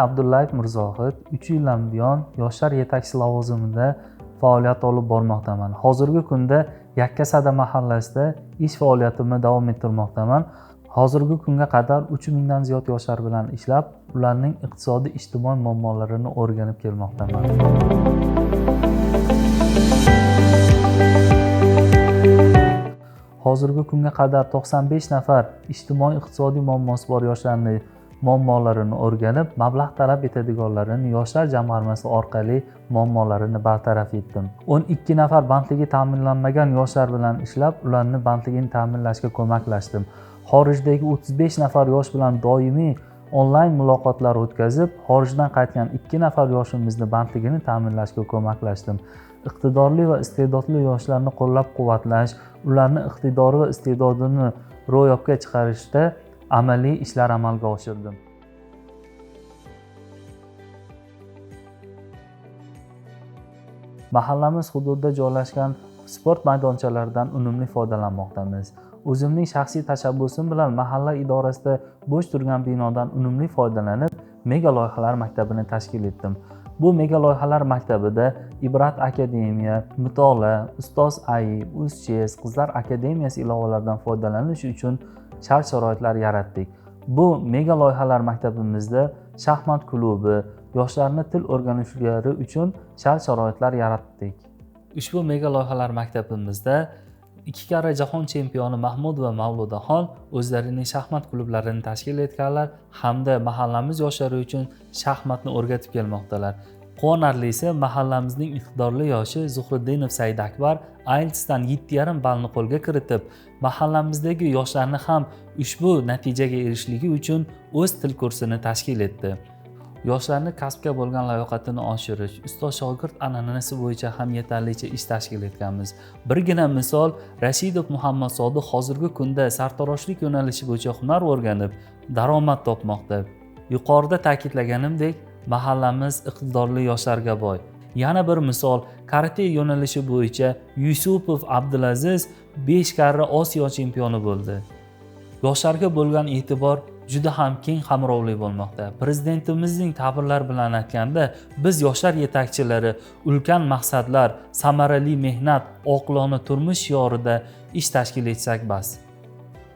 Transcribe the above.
Abdullayev Mirzohid 3 yildan buyon yoshlar yetakchisi lavozimida faoliyat olib bormoqdaman. Hozirgi kunda Yakkasada mahallasida ish faoliyatimni davom ettirmoqdaman. Hozirgi kunga qadar 3000 dan ziyod yoshlar bilan ishlab, ularning iqtisodiy ijtimoiy muammolarini o'rganib kelmoqdaman. Hozirgi kunga qadar 95 nafar ijtimoiy iqtisodiy muammosi bor yoshlarning muammolarini o'rganib, mablag' talab etadiganlarini yoshlar jamg'armasi orqali muammolarini bartaraf etdim. 12 nafar bandligi ta'minlanmagan yoshlar bilan ishlab, ularni bandligini ta'minlashga ko'maklashdim. Xorijdagi 35 nafar yosh bilan doimiy onlayn muloqotlar o'tkazib, xorijdan qaytgan 2 nafar yoshimizni bandligini ta'minlashga ko'maklashdim. Iqtidorli va iste'dodli yoshlarni qo'llab-quvvatlash, ularni iqtidori va iste'dodini ro'yobga chiqarishda amaliy ishlar amalga oshirdim. Mahallamiz hududida joylashgan sport maydonchalaridan unumli foydalanmoqdamiz. O'zimning shaxsiy tashabbusim bilan mahalla idorasida bo'sh turgan binodan unumli foydalanib, mega loyihalar maktabini tashkil etdim. Bu mega loyihalar maktabida Ibrat akademiya, mutolaa, ustoz AI, UzChess, qizlar akademiyasi ilovalaridan foydalanish uchun shart-sharoitlar yaratdik. Bu mega loyihalar maktabimizda shaxmat klubi, yoshlarni til o'rganishlari uchun shart-sharoitlar yaratdik. Ushbu mega loyihalar maktabimizda 2 karra jahon chempioni Mahmud va Mavludaxon o'zlarining shaxmat klublarini tashkil etganlar hamda mahallamiz yoshlari uchun shaxmatni o'rgatib kelmoqdalar. Quvonarlisi, mahallamizning iqtidorli yoshi Zuhriddinov Said Akbar IELTSdan 7,5 ballni qo'lga kiritib, mahallamizdagi yoshlarni ham ushbu natijaga erishishligi uchun o'z til kursini tashkil etdi. Yoshlarni kasbga bo'lgan layoqatini oshirish, ustoz-shogird an'anasi bo'yicha ham yetarlicha ish tashkil etganmiz. Birgina misol, Rashidov Muhammad Sodiq hozirgi kunda sartaroshlik yo'nalishi bo'yicha hunar o'rganib, daromad topmoqda. Yuqorida ta'kidlaganimdek, mahallamiz iqtidorli yoshlarga boy. Yana bir misol, karate yo'nalishi bo'yicha Yusupov Abdulaziz 5 karra Osiyo chempioni bo'ldi. Yoshlarga bo'lgan e'tibor juda ham keng qamrovli bo'lmoqda. Prezidentimizning ta'birlari bilan aytganda, biz yoshlar yetakchilari ulkan maqsadlar, samarali mehnat, oqilona turmush shiorida ish tashkil etsak bas.